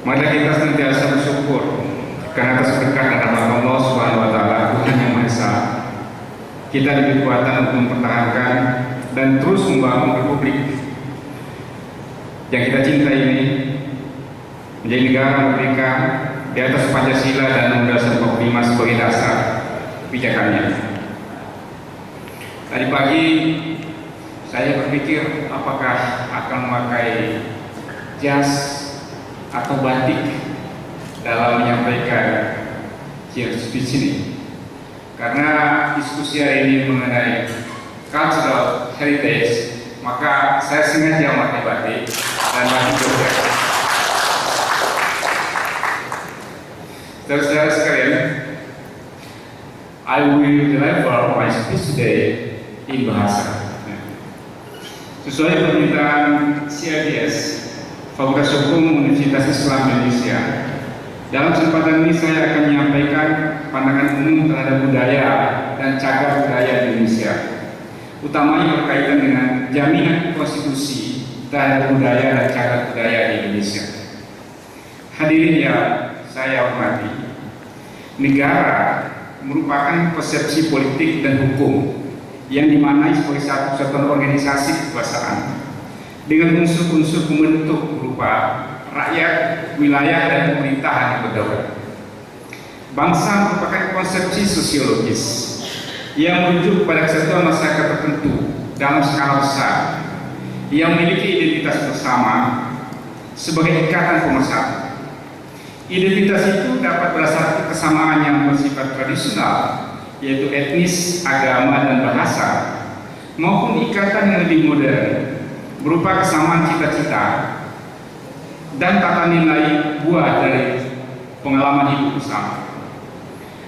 Mari kita senantiasa bersyukur karena atas berkat dan rahmat Allah Subhanahu wa taala, Tuhan yang Maha Esa, kita diberi kekuatan untuk mempertahankan dan terus membangun republik yang kita cintai ini menjadi negara merdeka di atas Pancasila dan Undang-Undang 45 sebagai dasar pijakannya. Tadi pagi saya berpikir apakah akan memakai jas atau batik dalam menyampaikan speech ini, karena diskusi hari ini mengenai cultural heritage, maka saya sengaja memakai batik dan batik juga. Saudara-saudara sekalian, I will deliver my speech today in bahasa. Sesuai permintaan CIDS, Fakultas Hukum Universitas Islam Indonesia, dalam kesempatan ini saya akan menyampaikan pandangan umum terhadap budaya dan cagar budaya di Indonesia, utamanya berkaitan dengan jaminan konstitusi terhadap budaya dan cagar budaya di Indonesia. Hadirin yang saya hormati, negara merupakan persepsi politik dan hukum yang dimaknai sebagai satu kesatuan organisasi kekuasaan dengan unsur-unsur pembentuk berupa rakyat, wilayah, dan pemerintahan yang berdaulat. Bangsa merupakan konsepsi sosiologis yang merujuk pada kesatuan masyarakat tertentu dalam skala besar yang memiliki identitas bersama sebagai ikatan pemersatu. Identitas itu dapat berdasarkan kesamaan yang bersifat tradisional, yaitu etnis, agama, dan bahasa, maupun ikatan yang lebih modern berupa kesamaan cita-cita dan tata nilai buah dari pengalaman hidup bersama.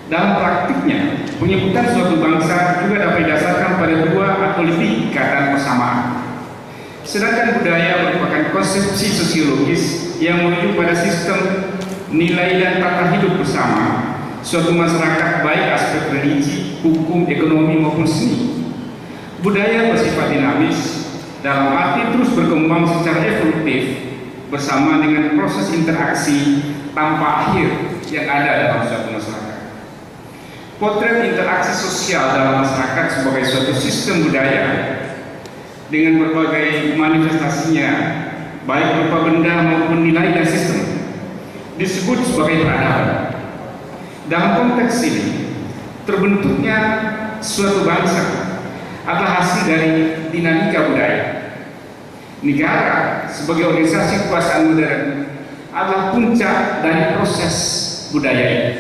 Dalam praktiknya, penyebutan suatu bangsa juga dapat didasarkan pada dua atau lebih ikatan persamaan. Sedangkan budaya merupakan konsepsi sosiologis yang merujuk pada sistem nilai dan tata hidup bersama suatu masyarakat, baik aspek religi, hukum, ekonomi maupun seni. Budaya bersifat dinamis dalam arti terus berkembang secara evolutif bersama dengan proses interaksi tanpa akhir yang ada dalam suatu masyarakat. Potret interaksi sosial dalam masyarakat sebagai suatu sistem budaya dengan berbagai manifestasinya, baik berupa benda maupun nilai dan sistem, disebut sebagai peradaban. Dalam konteks ini, terbentuknya suatu bangsa adalah hasil dari dinamika budaya. Negara sebagai organisasi kekuasaan modern adalah puncak dari proses budaya ini.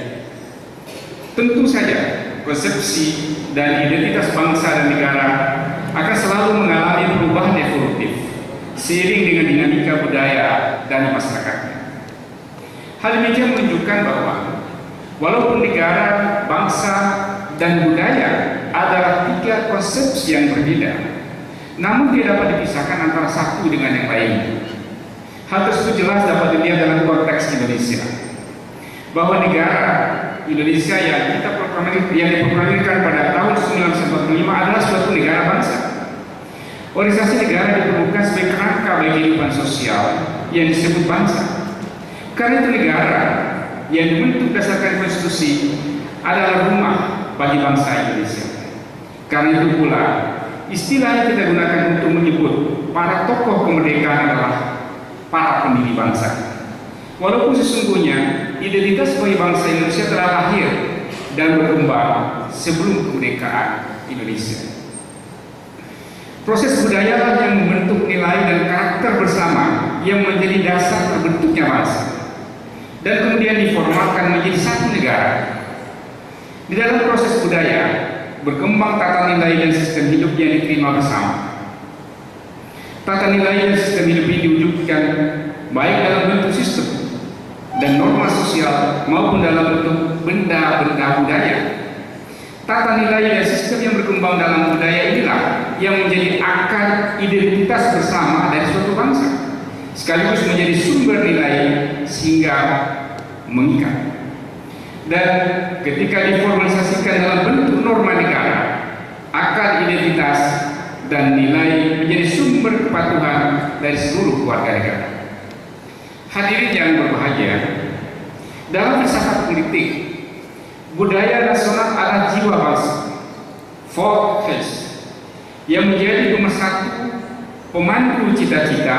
Tentu saja, konsepsi dan identitas bangsa dan negara akan selalu mengalami perubahan evolutif seiring dengan dinamika budaya dan masyarakatnya. Hal demikian menunjukkan bahwa walaupun negara, bangsa, dan budaya adalah tiga konsepsi yang berbeda, namun tidak dapat dipisahkan antara satu dengan yang lain. Hal tersebut jelas dapat dilihat dalam konteks Indonesia, bahwa negara Indonesia yang diproklamirkan pada tahun 1945 adalah suatu negara bangsa. Organisasi negara diperlukan sebagai kerangka bagi kehidupan sosial yang disebut bangsa. Karena itu negara yang dibentuk berdasarkan konstitusi adalah rumah bagi bangsa Indonesia. Karena itu pula istilah yang kita gunakan untuk menyebut para tokoh kemerdekaan adalah para pendiri bangsa. Walaupun sesungguhnya identitas sebagai bangsa Indonesia telah lahir dan berkembang sebelum kemerdekaan Indonesia. Proses budaya yang membentuk nilai dan karakter bersama yang menjadi dasar terbentuknya bangsa, dan kemudian diformalkan menjadi satu negara. Di dalam proses budaya berkembang tata nilai dan sistem hidup yang diterima bersama. Tata nilai dan sistem hidup ini diwujudkan baik dalam bentuk sistem dan norma sosial maupun dalam bentuk benda-benda budaya. Tata nilai dan sistem yang berkembang dalam budaya inilah yang menjadi akar identitas bersama dari suatu bangsa, sekaligus menjadi sumber nilai sehingga mengikat. Dan ketika diformalisasikan dalam bentuk norma negara, akar identitas dan nilai menjadi sumber kepatuhan dari seluruh warga negara. Hadirin yang berbahagia, dalam filsafat politik, budaya nasional adalah jiwa bangsa, force, yang menjadi pemersatu, pemandu cita-cita,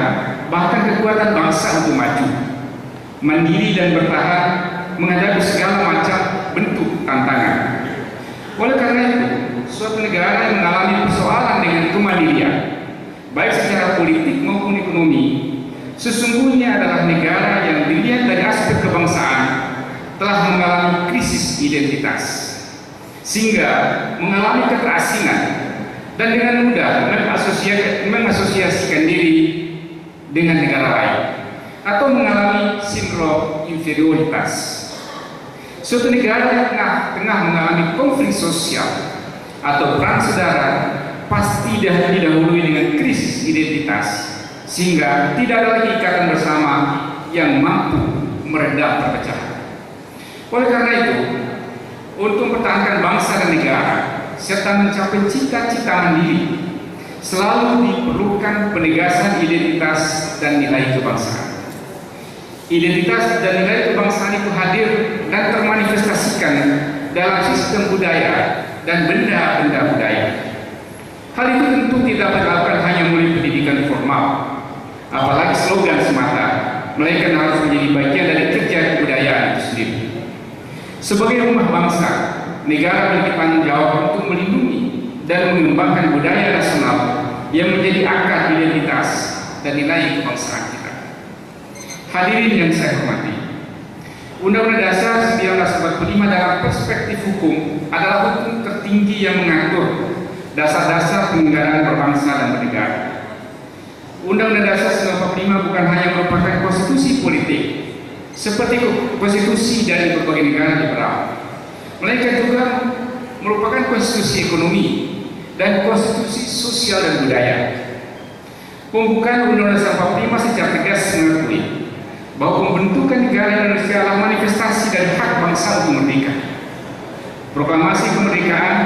bahkan kekuatan bangsa untuk maju, mandiri dan bertahan menghadapi segala macam bentuk tantangan. Oleh karena itu, suatu negara yang mengalami persoalan dengan kemandirian, baik secara politik maupun ekonomi, sesungguhnya adalah negara yang dilihat dari aspek kebangsaan telah mengalami krisis identitas, sehingga mengalami keterasingan dan dengan mudah mengasosiasikan diri dengan negara lain atau mengalami sindrom inferioritas. Suatu negara yang tengah mengalami konflik sosial atau perang saudara pasti didahului dengan krisis identitas, sehingga tidak ada lagi ikatan bersama yang mampu meredam perpecahan. Oleh karena itu, untuk mempertahankan bangsa dan negara serta mencapai cita-cita mandiri, selalu diperlukan penegasan identitas dan nilai kebangsaan. Identitas dan nilai kebangsaan itu hadir dan termanifestasikan dalam sistem budaya dan benda-benda budaya. Hal itu tentu tidak dilakukan hanya melalui pendidikan formal, apalagi slogan semata, melainkan harus menjadi bagian dari kerja kebudayaan itu sendiri. Sebagai rumah bangsa, negara memiliki tanggung jawab untuk melindungi dan mengembangkan budaya nasional yang menjadi akar identitas dan nilai kebangsaan kita. Hadirin yang saya hormati, Undang-Undang Dasar 1945 dalam perspektif hukum adalah hukum tertinggi yang mengatur dasar-dasar penyelenggaraan berbangsa dan bernegara. Undang-Undang Dasar 1945 bukan hanya merupakan konstitusi politik seperti konstitusi dari berbagai negara liberal, melainkan juga merupakan konstitusi ekonomi dan konstitusi sosial dan budaya. Pembukaan Undang-Undang Dasar 45 secara tegas mengakui bahwa pembentukan negara Indonesia adalah manifestasi dari hak bangsa untuk merdeka. Proklamasi kemerdekaan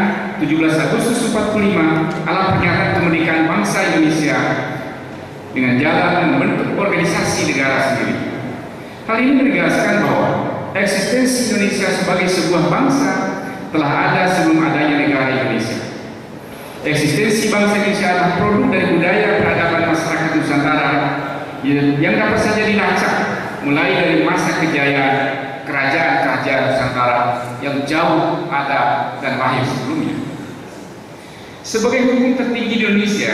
17 Agustus 45 adalah pernyataan kemerdekaan bangsa Indonesia dengan jalan membentuk organisasi negara sendiri. Hal ini menegaskan bahwa eksistensi Indonesia sebagai sebuah bangsa telah ada sebelum adanya negara Indonesia. Eksistensi bangsa Indonesia adalah produk dari budaya peradaban masyarakat Nusantara yang dapat saja dilacak mulai dari masa kejayaan kerajaan-kerajaan Nusantara yang jauh ada dan lahir sebelumnya. Sebagai hukum tertinggi di Indonesia,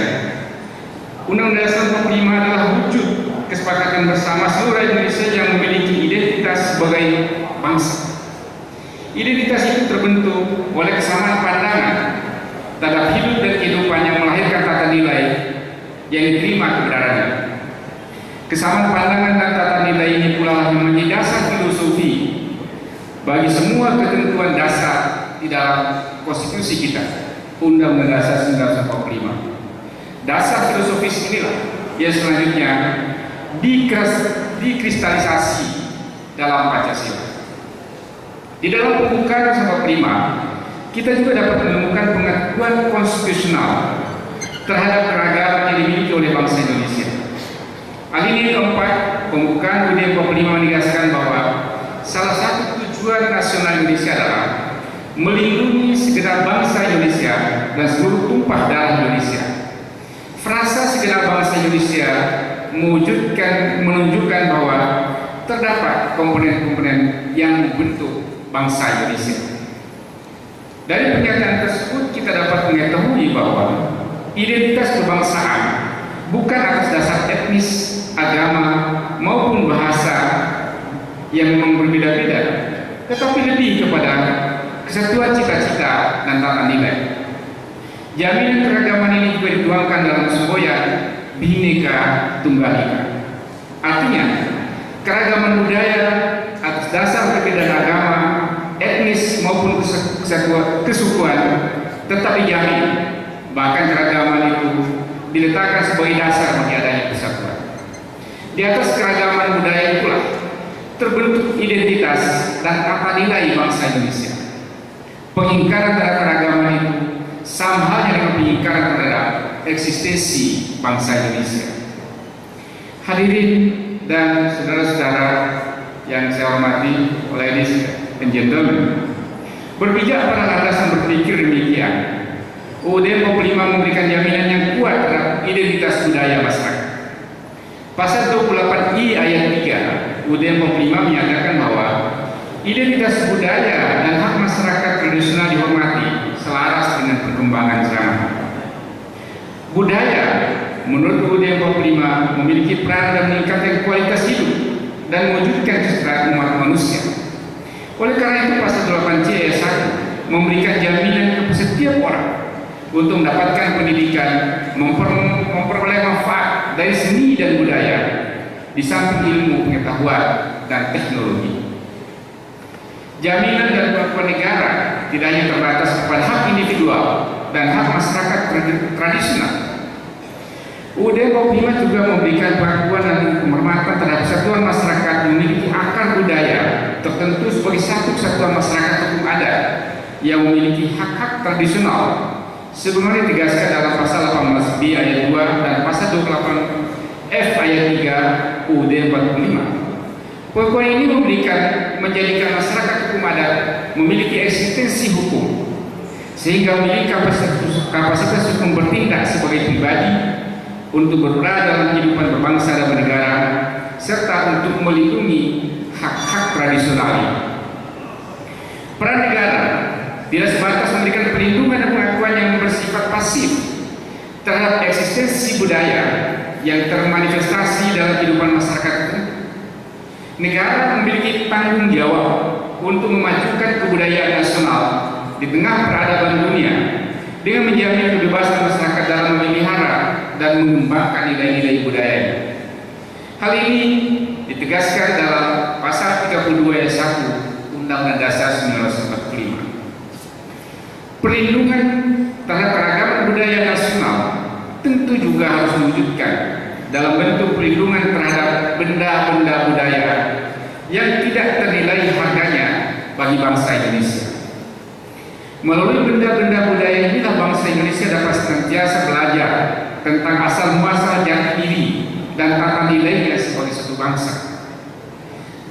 Undang-Undang Dasar 45 adalah wujud kesepakatan bersama seluruh Indonesia yang memiliki identitas sebagai bangsa. Identitas itu terbentuk oleh kesamaan pandangan terhadap hidup dan kehidupan yang melahirkan tata nilai yang diterima kebenarannya. Kesamaan pandangan dan tata nilai ini pula yang menjadi dasar filosofi bagi semua ketentuan dasar di dalam konstitusi kita, Undang-Undang Dasar 1945. Dasar filosofis inilah yang selanjutnya dikristalisasi dalam Pancasila. Di dalam pembukaan 1945, kita juga dapat menemukan pengakuan konstitusional terhadap keragaman yang dimiliki oleh bangsa Indonesia. Alinea keempat, pembukaan UUD 45 menegaskan bahwa salah satu tujuan nasional Indonesia adalah melindungi segenap bangsa Indonesia dan seluruh tumpah darah Indonesia. Frasa segenap bangsa Indonesia menunjukkan bahwa terdapat komponen-komponen yang membentuk bangsa Indonesia. Dari pernyataan tersebut kita dapat mengetahui bahwa identitas kebangsaan bukan atas dasar etnis, agama, maupun bahasa yang memang berbeda-beda, tetapi lebih kepada kesatuan cita-cita dan tata nilai. Jaminan keragaman ini juga dituangkan dalam semboyan Bhinneka Tunggal Ika. Artinya, keragaman budaya atas dasar perbedaan agama, etnis maupun kesukuan tetap dijamin. Bahkan keragaman itu diletakkan sebagai dasar bagi adanya persatuan. Di atas keragaman budaya itulah terbentuk identitas dan tata nilai bangsa Indonesia. Pengingkaran terhadap keragaman itu sama halnya dengan pengingkaran terhadap eksistensi bangsa Indonesia. Hadirin dan saudara-saudara yang saya hormati, ladies and gentlemen, berpijak pada landasan berpikir demikian, UUD 45 memberikan jaminan yang kuat terhadap identitas budaya masyarakat. Pasal 28I ayat 3 UUD 45 menyatakan bahwa identitas budaya dan hak masyarakat tradisional dihormati selaras dengan perkembangan zaman. Budaya menurut UUD 45 memiliki peran dalam meningkatkan kualitas hidup dan mewujudkan kesejahteraan umat manusia. Oleh karena itu pasal 8C ayat 1 memberikan jaminan kepada setiap orang untuk mendapatkan pendidikan, memperoleh manfaat dari seni dan budaya di samping ilmu pengetahuan dan teknologi. Jaminan dan pengakuan negara tidak hanya terbatas kepada hak individual dan hak masyarakat tradisional. UUD 45 juga memberikan pengakuan dan penghormatan terhadap satuan masyarakat yang memiliki akar budaya tertentu sebagai satu kesatuan masyarakat hukum adat yang memiliki hak-hak tradisional sebagaimana ditegaskan dalam pasal 18B ayat 2 dan pasal 28F ayat 3 UUD 45. Pengakuan ini menjadikan masyarakat hukum adat memiliki eksistensi hukum sehingga memiliki kapasitas hukum bertindak sebagai pribadi untuk berperan dalam kehidupan berbangsa dan bernegara serta untuk melindungi hak-hak tradisional. Peran negara tidak sebatas memberikan perlindungan dan pengakuan yang bersifat pasif terhadap eksistensi budaya yang termanifestasi dalam kehidupan masyarakat. Negara memiliki tanggung jawab untuk memajukan kebudayaan nasional di tengah peradaban dunia dengan menjamin kebebasan masyarakat dalam memelihara dan mengembangkan nilai-nilai budaya. Hal ini ditegaskan dalam pasal 32 ayat 1 Undang-Undang Dasar 1945. Perlindungan terhadap keragaman budaya nasional tentu juga harus diwujudkan dalam bentuk perlindungan terhadap benda-benda budaya yang tidak ternilai harganya bagi bangsa Indonesia. Melalui benda-benda budaya inilah bangsa Indonesia dapat senantiasa belajar tentang asal muasal jati diri dan tata nilainya sebagai satu bangsa.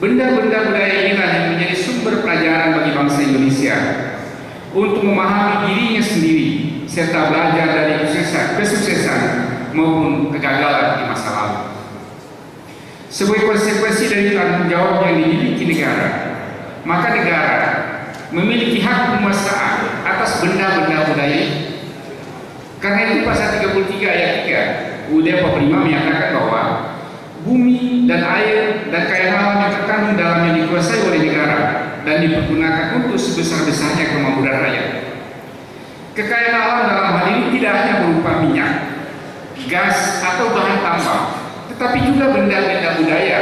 Benda-benda budaya inilah yang menjadi sumber pelajaran bagi bangsa Indonesia untuk memahami dirinya sendiri serta belajar dari kesuksesan maupun kegagalan di masa lalu. Sebagai konsekuensi dari tanggung jawab yang dimiliki negara, maka negara memiliki hak penguasaan atas benda-benda budaya. Karena itu pasal 33 ayat 3 UUD 45 menyatakan bahwa bumi dan air dan kekayaan alam yang terkandung dalamnya dikuasai oleh negara dan dipergunakan untuk sebesar-besarnya kemakmuran rakyat. Kekayaan alam dalam hal ini tidak hanya berupa minyak, gas atau bahan tambang, tetapi juga benda-benda budaya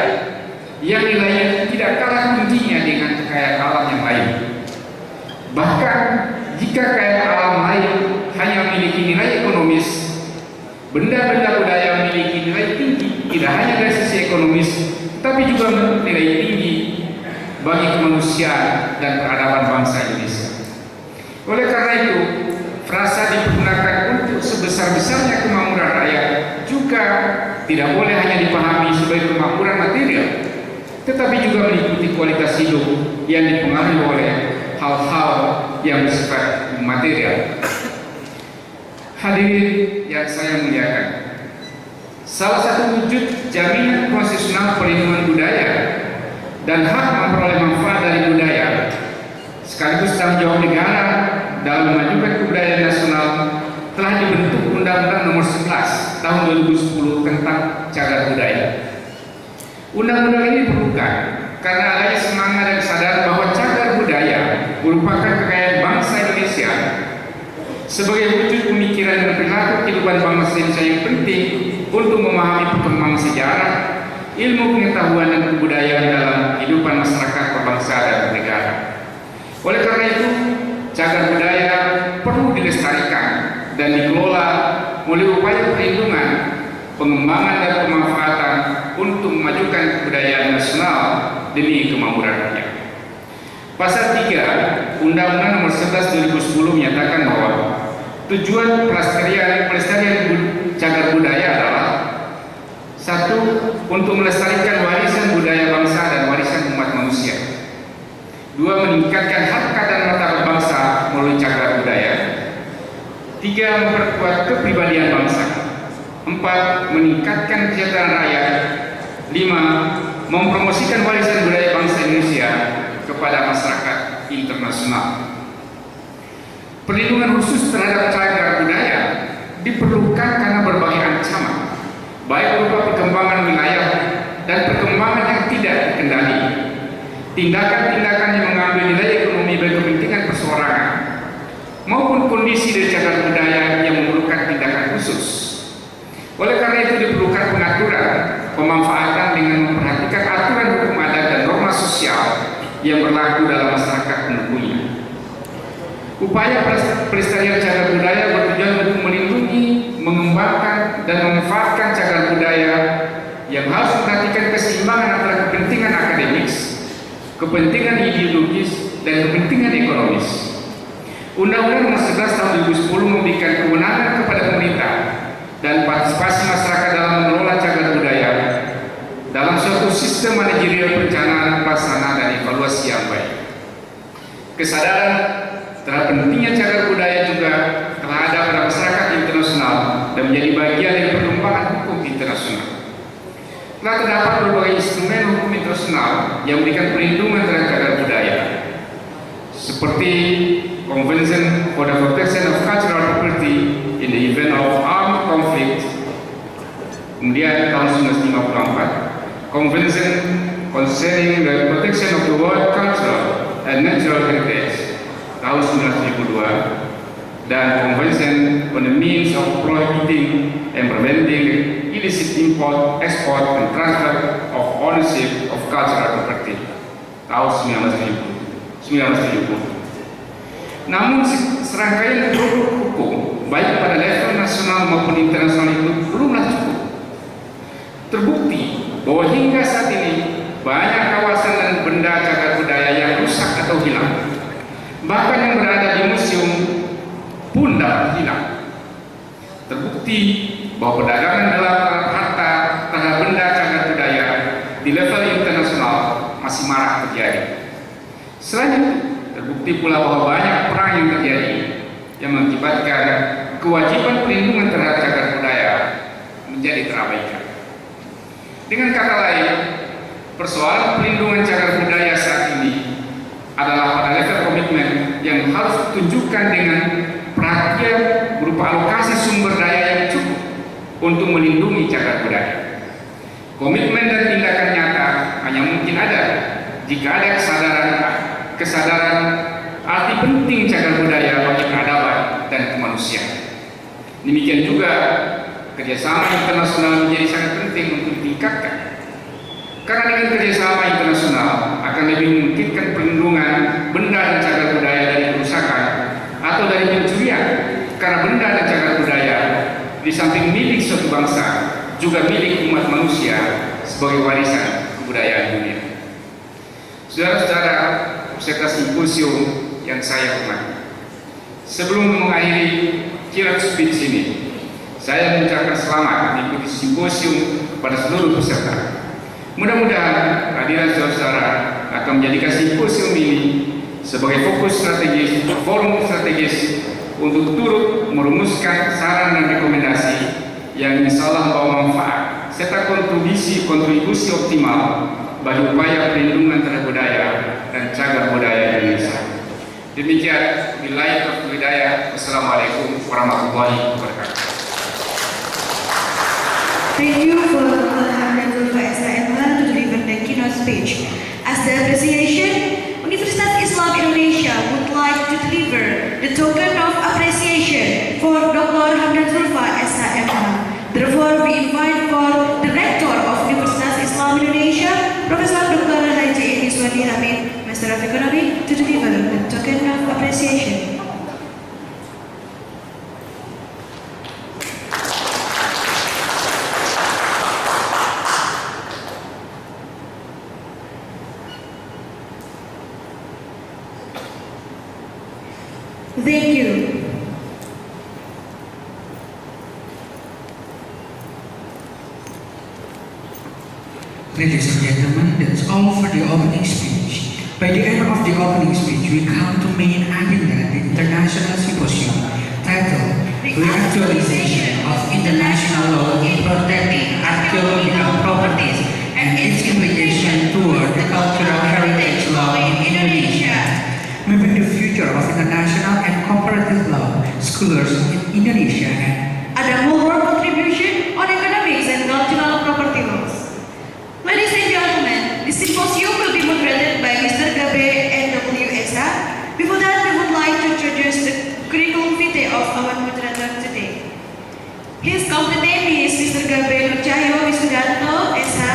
yang nilainya tidak kalah tingginya dengan kekayaan alam yang lain. Bahkan jika kekayaan alam lain hanya memiliki nilai ekonomis, benda-benda budaya memiliki nilai tinggi tidak hanya dari sisi ekonomis, tapi juga nilai tinggi bagi kemanusiaan dan peradaban bangsa Indonesia. Oleh karena itu, frasa digunakan untuk sebesar-besarnya kemakmuran rakyat juga tidak boleh hanya dipahami sebagai kemakmuran material, tetapi juga meliputi kualitas hidup yang dipengaruhi oleh hal-hal yang bersifat material. Hadirin yang saya muliakan, salah satu wujud jaminan konstitusional perlindungan budaya dan hak memperoleh manfaat dari budaya sekaligus tanggung jawab negara dalam memajukan kebudayaan nasional telah dibentuk Undang-Undang Nomor 11 Tahun 2010 tentang Cagar Budaya. Undang-undang ini diperlukan karena adanya semangat dan kesadaran bahwa cagar budaya merupakan kekayaan bangsa Indonesia sebagai wujud pemikiran dan perilaku kehidupan bangsa Indonesia yang penting untuk memahami perkembangan sejarah, ilmu pengetahuan dan kebudayaan dalam kehidupan masyarakat berbangsa dan bernegara. Oleh karena itu, cagar budaya perlu dilestarikan dan dikelola melalui upaya perlindungan, pengembangan dan pemanfaatan untuk memajukan kebudayaan nasional demi kemakmuran rakyat. Pasal 3 Undang-Undang Nomor 11 2010 menyatakan bahwa tujuan pelestarian cagar budaya adalah Satu, untuk melestarikan warisan budaya bangsa dan warisan umat manusia. Dua, meningkatkan harkat dan martabat bangsa melalui cagar budaya. Tiga, memperkuat kepribadian bangsa. Empat, meningkatkan kesejahteraan rakyat. Lima, mempromosikan warisan budaya bangsa Indonesia kepada masyarakat internasional. Perlindungan khusus terhadap cagar budaya diperlukan karena berbagai ancaman, baik berupa perkembangan wilayah dan perkembangan yang tidak terkendali, tindakan-tindakan yang mengambil nilai ekonomi bagi kepentingan perseorangan, maupun kondisi dari cagar budaya yang memerlukan tindakan khusus. Oleh karena itu diperlukan pengaturan, pemanfaatan dengan memperhatikan aturan hukum adat dan norma sosial yang berlaku dalam masyarakat pendukungnya. Upaya pelestarian cagar budaya bertujuan untuk melindungi, mengembangkan, dan memanfaatkan cagar budaya yang harus memperhatikan keseimbangan antara kepentingan akademis, kepentingan ideologis, dan kepentingan ekonomis. Undang-Undang Nomor 11 Tahun 2010 memberikan kewenangan kepada pemerintah dan partisipasi masyarakat dalam mengelola cagar budaya dalam suatu sistem manajerial perencanaan, pelaksanaan, dan evaluasi yang baik. Kesadaran terhadap pentingnya cagar budaya juga telah ada pada masyarakat internasional dan menjadi bagian dari perkembangan hukum internasional. Telah terdapat berbagai instrumen hukum internasional yang memberikan perlindungan terhadap cagar budaya, seperti Convention for the Protection of Cultural Property in the Event of Armed Conflict, kemudian tahun 1954, Convention Concerning the Protection of the World Cultural and Natural Heritage tahun 1972, dan Convention on the Means of Prohibiting and Preventing Illicit Import, Export, and Transfer of Ownership of Cultural Property tahun 1970. Namun serangkaian produk hukum baik pada level nasional maupun internasional itu belumlah cukup. Terbukti bahwa hingga saat ini banyak kawasan dan benda cagar budaya yang rusak atau hilang. Bahkan yang berada di museum pun dapat hilang. Terbukti bahwa perdagangan dalam harta terhadap benda cagar budaya di level internasional masih marak terjadi. Selain itu, terbukti pula bahwa banyak perang yang terjadi yang mengakibatkan kewajiban perlindungan terhadap cagar budaya menjadi terabaikan. Dengan kata lain, persoalan perlindungan cagar budaya saat ini adalah pada level komitmen yang harus ditunjukkan dengan perhatian berupa alokasi sumber daya yang cukup untuk melindungi cagar budaya. Komitmen dan tindakan nyata hanya mungkin ada jika ada kesadaran arti penting cagar budaya bagi peradaban dan kemanusiaan. Demikian juga kerjasama internasional menjadi sangat penting untuk ditingkatkan. Karena dengan kerjasama internasional akan lebih memungkinkan perlindungan benda dan cagar budaya dari kerusakan atau dari pencurian, karena benda dan cagar budaya di samping milik suatu bangsa juga milik umat manusia sebagai warisan kebudayaan dunia. Saudara-saudara peserta simposium yang saya hormati, sebelum mengakhiri kirap speech ini, saya mengucapkan selamat mengikuti simposium kepada seluruh peserta. Mudah-mudahan kehadiran saudara-saudara akan menjadikan simposium ini sebagai fokus strategis, forum strategis untuk turut merumuskan saran dan rekomendasi yang insya Allah membawa manfaat serta kontribusi optimal bagi upaya perlindungan terhadap budaya dan cagar budaya Indonesia. Demikian, billahi taufiq hidayah. Wassalamualaikum warahmatullahi wabarakatuh. Thank you for Dr. Hamdan Zulfa SHM to deliver the keynote speech. As the appreciation, Universitas Islam Indonesia would like to deliver the token of appreciation for Dr. Hamdan Zulfa SHM. Therefore, we invite for the Rector of Universitas Islam Indonesia, Profesor Dr. Haji Edi Swadi Hamid, Master of Economy, to deliver the token of appreciation. Thank you. Ladies and gentlemen, that's all for the opening speech. By the end of the opening speech, we come to main agenda, the International Symposium, titled Reactualization of International Law in Protecting Archaeological Properties and its Implication toward the Cultural Heritage Law in Indonesia. Mapping the future of international and comparative law, scholars in Indonesia and Adam Woolworth contribution on economics and cultural property laws. Ladies and gentlemen, the symposium will be moderated by Mr. Gabe N.W. Esa. Before that, we would like to introduce the curriculum vitae of our moderator today. His complete name is Mr. Gabe Nurcahyo Wisudanto Esa.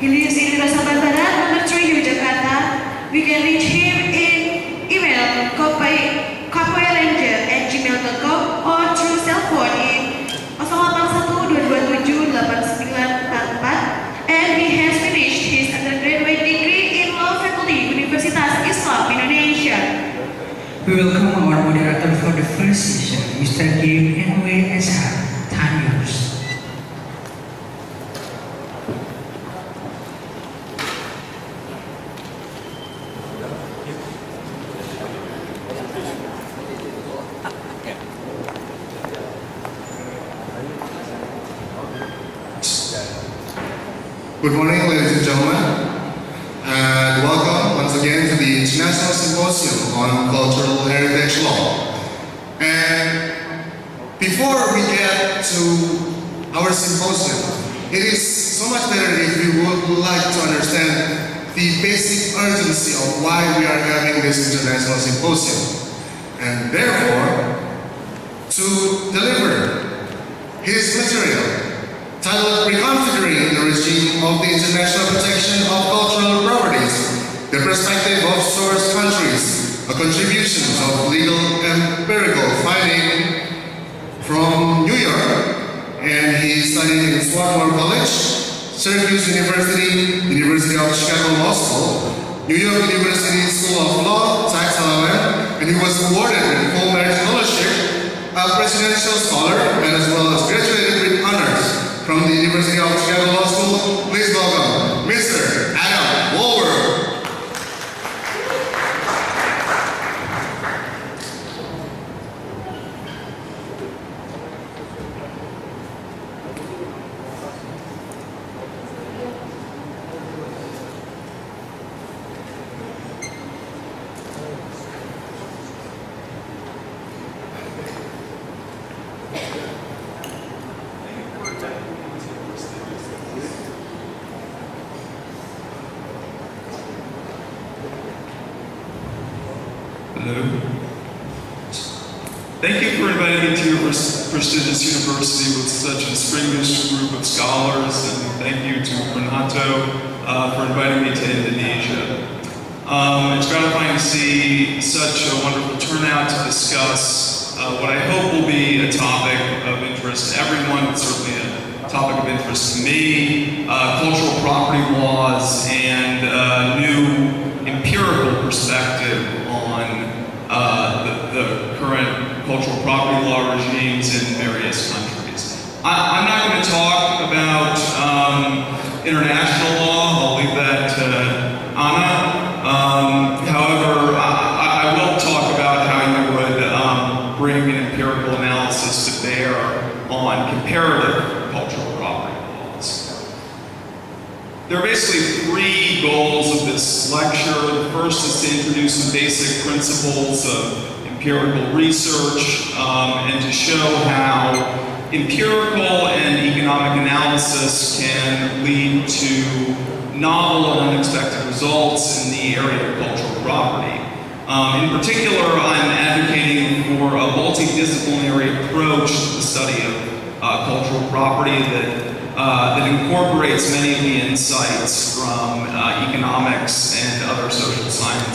He lives in Nusa Barat, number 3, Jakarta. We can reach him in email kapoeranger@gmail.com or through cell phone in 08112278944, and he has finished his undergraduate degree in Law Faculty, Universitas Islam Indonesia. we welcome our moderator for the first session, Mr. Gabe N.W. Esa. Time yours. Good morning, ladies and gentlemen, and welcome once again to the International Symposium on Cultural Heritage Law. And before we get to our symposium, it is so much better if we would like to understand the basic urgency of why we are having this International Symposium. And therefore, to deliver his material, titled Reconfiguring the Regime of the International Protection of Cultural Properties, the Perspective of Source Countries, a contribution of legal empirical finding from New York, and he studied in Swarthmore College, Syracuse University, University of Chicago Law School, New York University School of Law, Tax Delaware, and he was awarded with full merit fellowship, a presidential scholar, and as well as graduated with honors from the University of Chicago Law School. Please welcome Mr. Adam Woolworth. Hello. Thank you for inviting me to your prestigious university with such a distinguished group of scholars, and thank you to Renato for inviting me to Indonesia. It's gratifying to see such a wonderful turnout to discuss what I hope will be a topic of interest to everyone, but certainly a topic of interest to me, cultural property laws and new empirical perspective on the current cultural property law regimes in various countries. I'm not going to talk about international law. I'll leave that to Anna. However, I will talk about how you would bring an empirical analysis to bear on comparative cultural property laws. There are basically 3 goals of this lecture. The first is to introduce some basic principles of empirical research and to show how empirical and economic analysis can lead to novel and unexpected results in the area of cultural property. In particular, I'm advocating for a multidisciplinary approach to the study of cultural property that incorporates many of the insights from economics and other social sciences.